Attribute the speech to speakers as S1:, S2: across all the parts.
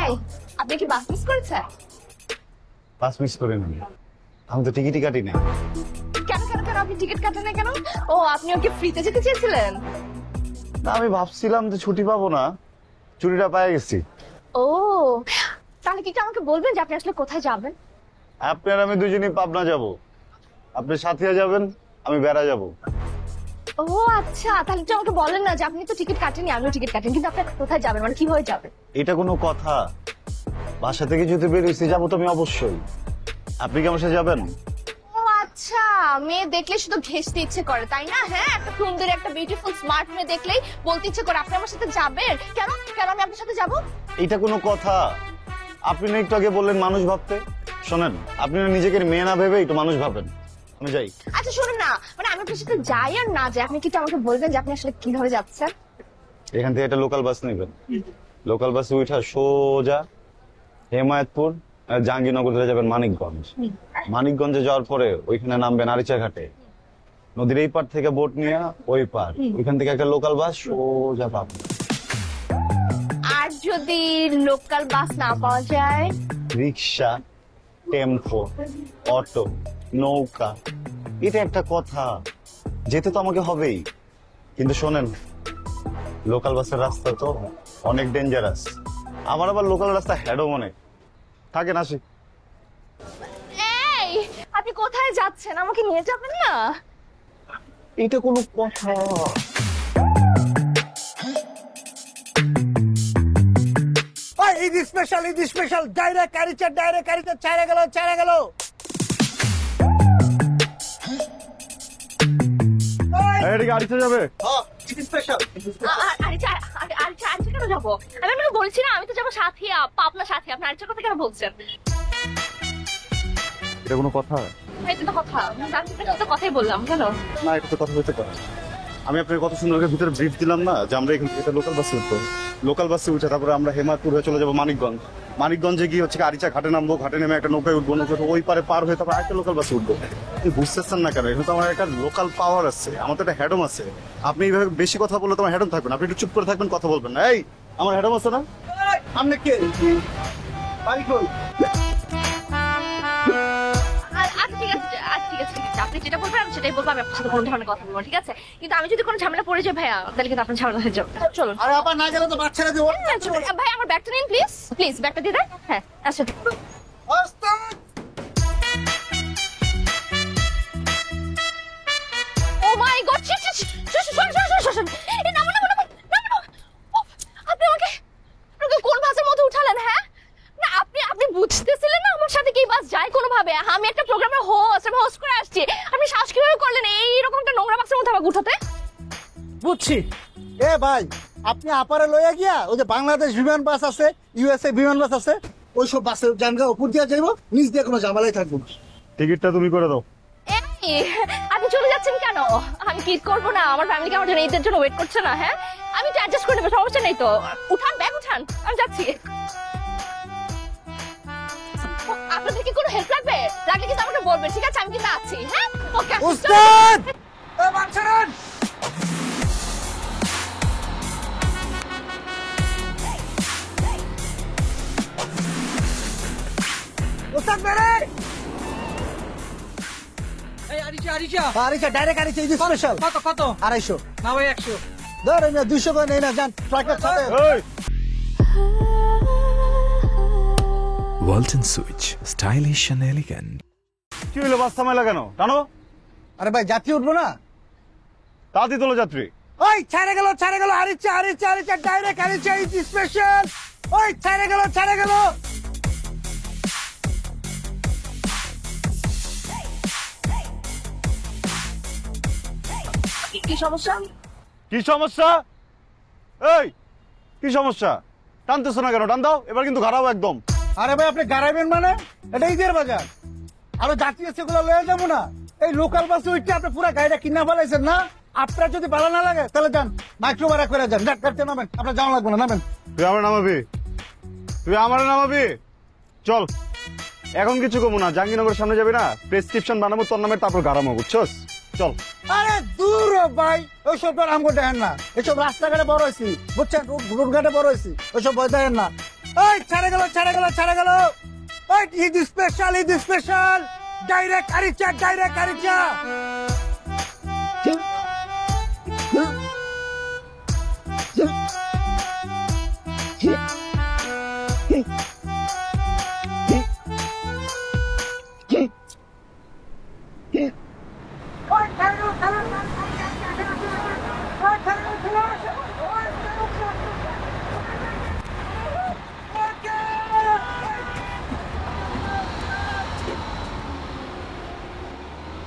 S1: এই, আপনি কি বাস মিস করেছেন?
S2: বাস মিস করে নি, আমি তো টিকিটই কাটি না।
S1: কেন কেন কেন আপনি টিকিট কাটেন না কেন? ও, আপনি ওকে ফ্রিতে যেতে চেয়েছিলেন?
S2: না, আমি ভাবছিলাম যে ছুটি পাবো না, ছুটিটা পেয়ে গেছি।
S1: ও, তাহলে কি একটু আমাকে বলবেন যে আপনি আসলে কোথায় যাবেন?
S2: আপনি আর আমি দুজনেই পাবনা যাব, আপনি সাথিয়া যাবেন, আমি বেড়া যাব।
S1: ও আচ্ছা, তাহলে একটু আমাকে বলেন না যে আপনি তো টিকিট কাটেনি, আমিও টিকিট কাটেন, কিন্তু আপনি কোথায় যাবেন, মানে কিভাবে যাবেন?
S2: এটা কোনো কথা? বাসা থেকে যদি বেরিয়েছি যাবো তো আমি অবশ্যই। আপনি কি আমার সাথে যাবেন?
S1: ও আচ্ছা, মেয়ে দেখলে শুধু ঘেঁষতে ইচ্ছে করে তাই না? হ্যাঁ, একটা সুন্দর একটা বিউটিফুল স্মার্ট মেয়ে দেখলেই বলতে ইচ্ছে করে আপনি আমার সাথে যাবেন। কেন কেন আমি আপনার সাথে যাব?
S2: এটা কোনো কথা? আপনি না একটু আগে বললেন মানুষ ভাবতে। শোনেন, আপনি না নিজেকে মেয়ে না ভেবে একটু মানুষ ভাবেন। আমি যাই।
S1: আচ্ছা শুনুন না, মানে আমি আপনার সাথে যাই আর না যাই, আপনি কি একটু আমাকে বলবেন যে আপনি আসলে কিভাবে যাচ্ছেন?
S2: এখান থেকে একটা লোকাল বাস নেবেন, লোকাল বাসে উঠা সোজা হেমায়তপুর জাহাঙ্গীরনগর ধরে যাবেন মানিকগঞ্জ। মানিকগঞ্জে যাওয়ার পরে ওইখানে নামবেন আরিচা ঘাটে, নদীর এই পার থেকে বোট নিয়ে ওই পার, ওইখান থেকে একটা লোকাল বাস সোজা পাবেন।
S1: আর যদি লোকাল বাস না পাওয়া যায়?
S2: রিক্সা, টেম্পো, অটো, নৌকা, এটা একটা কথা। যেতে তো আমাকে হবেই, কিন্তু শোনেন, লোকাল বাসের রাস্তা তো অনেক ডেঞ্জারাস। আমার আবার লোকাল রাস্তা হ্যাডও মনে থাকেন। আসি।
S1: এই, আপনি কোথায় যাচ্ছেন? আমাকে নিয়ে যাবেন না?
S2: এটা কোনো কথা?
S3: ঈদ স্পেশাল ডাইরেক্ট কারিচার ছাড়া গেল।
S2: এদিকে আরিচা যাবে।
S1: আরিচা কেন যাবো? আমি আপনাকে বলছি না, আমি তো যাবো সাথিয়া, পাবনা সাথিয়া। আপনি আরিচার কথা কেন বলছেন?
S2: এটা কোনো কথা?
S1: এটা তো কথা, আমি তো কথাই বললাম। কেন?
S2: না, এটা তো কথা হইতে পারে। আমি আপনাকে কত সুন্দর করে ভিতরে ব্রিফ দিলাম না যে আমরা এখান থেকে লোকাল বাসে উঠবো, লোকাল বাসে উঠে তারপরে আমরা হেমায়তপুর হয়ে চলে যাবো মানিকগঞ্জ। মানিকগঞ্জে গিয়ে হচ্ছে আরিচা ঘাটে নামবো, ঘাটে নেমে একটা নৌকায় উঠবো, নৌকা ওই পারে পার হয়ে তারপর একটা লোকাল বাসে উঠবো। আপনি বুঝতেছেন না কেন? এখানে তো আমার একটা লোকাল পাওয়ার আছে, আমার তো একটা হ্যাডম আছে। আপনি এইভাবে বেশি কথা বললে তোমার হ্যাডম থাকবেন, আপনি একটু চুপ করে থাকবেন, কথা বলবেন না। এই, আমার হ্যাডম আছে না?
S3: আপনি কে?
S1: আচ্ছা ঠিক আছে, ঠিক আছে। আপনি যেটা বলবেন আমি সেটাই বলবো। আমি আপনার সাথে কোনো ধরনের কথা বলবো, ঠিক আছে? কিন্তু আমি যদি কোনো ঝামেলা পড়ে যাই ভাইয়া, তাহলে কিন্তু আপনার ঝামেলা হয়ে যাবে। চলুন।
S3: আরে আবার না গেলে তো বাচ্চারা দেবো।
S1: হ্যাঁ, চলুন। ভাই আমার ব্যাগটা নিন প্লিজ, প্লিজ ব্যাগটা দিয়ে দেন। হ্যাঁ, আচ্ছা। ও মাই গড, আপনি আমাকে কোন বাসের মধ্যে উঠালেন? হ্যাঁ না, আপনি বুঝতেছিলেন না আমার সাথে কি বাস যায় কোনোভাবে? আমি একটা প্রোগ্রামের হোস্ট করে আসছি, আপনি সাহস কিভাবে করলেন এইরকম একটা নোংরা বাসের মধ্যে আমাকে উঠাতে?
S3: বুঝছি। এ ভাই, আপনি আপারে লইয়া গিয়া ওই যে বাংলাদেশ বিমান বাস আছে, ইউএসএ বিমান বাস আছে, ওইসব বাসে জানগা উপর দিয়া যাইব, নিচ দিয়ে কোনো ঝামেলাই থাকবো না।
S2: টিকিটটা তুমি করে দাও।
S1: এই, আপনি চলে যাচ্ছেন কেন? আমি কি করবো না? আমার ফ্যামিলি আমার জন্য ঈদের জন্য ওয়েট করছে না? হ্যাঁ, আমি তো অ্যাডজাস্ট করে নেবো, সমস্যা নেই তো। উঠান, ব্যাগ উঠান, আমি যাচ্ছি। আপনাদের কি কোনো হেল্প লাগবে? লাগলে কিন্তু আমাকে বলবেন, ঠিক আছে? আমি কিন্তু আছি। হ্যাঁ, ওকে।
S3: উস্তাদ, এ বাচ্চারান, উস্তাদ মেরে
S4: এই আরিচা
S3: আরিচা ডাইরেক্ট আরিচা ঈদ স্পেশাল
S4: কত
S3: 250
S4: না ভাই 100
S3: ধরে না 200 করে নেই না, জান ট্রাকের সাথে।
S2: এই,
S5: Walton Switch, stylish and elegant.
S2: কি হলো? বাস থামাইলা কেন? টানো।
S3: আরে ভাই, যাত্রী উঠবো না?
S2: তাড়াতাড়ি তোলো যাত্রী।
S3: ওই ছেড়ে গেল আরিচা ডাইরেক্ট আরিচা ঈদ স্পেশাল। ওই ছেড়ে গেল।
S1: কি সমস্যা?
S2: কি সমস্যা? এই, কি সমস্যা? টানতেছো না কেন? টান দাও, এবার কিন্তু খারাপ একদম।
S3: আরে ভাই, আপনি গাড়াইবেন মানে? এটা ঈদের বাজার, আরো যাত্রী আছে, ওগুলো লয়ে যাবো না? এই লোকাল বাসে উঠতে আপনি পুরো গাড়িটা কিনা ফেলাইছেন না? আপনার যদি ভালো না লাগে তাহলে যান, মাইক্রো ভাড়া করে যান, গাড়িতে নামেন, আপনার যাওয়া লাগবে না, নামেন।
S2: তুই আমার নামাবি? চল, এখন কিছু কমু না, জাহাঙ্গীরনগরের সামনে যাবি না, প্রেসক্রিপশন বানাবো তোর নামে, তারপর গারামো, বুঝছস? চল।
S3: আরে দূর হ ভাই, ওইসব তো আমগো দেখেন না, এসব রাস্তাঘাটে বড় হয়েছি, বুঝছেন? রোড ঘাটে বড় হয়েছি, ওইসব ভয় দেখেন না। ওই ছেড়ে গেল ওই ঈদ স্পেশাল ডাইরেক্ট আরিচা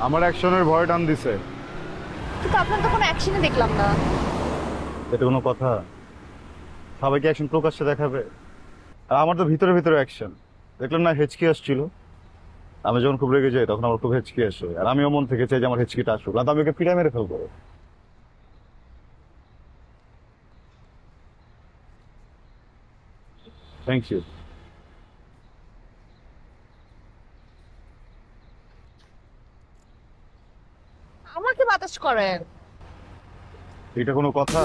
S2: আমার অ্যাকশনের ভয় টান দিছে।
S1: কিন্তু আপনার তো কোনো অ্যাকশনই দেখলাম না।
S2: এটা কোনো কথা? সবাইকে অ্যাকশন প্রকাশ্যে দেখাবে, আর আমার তো ভিতরে ভিতরে অ্যাকশন। দেখলেন না হেঁচকি আসছিল? আমি যখন খুব রেগে যাই তখন আমার খুব হেঁচকি আসে, আর আমিও মন থেকে চাই যে আমার হেঁচকিটা আসুক, না তো আমি ওকে পিড়া মেরে ফেলবো। Thank you.
S1: আমাকে বাতাস করেন।
S2: এটা কোনো কথা?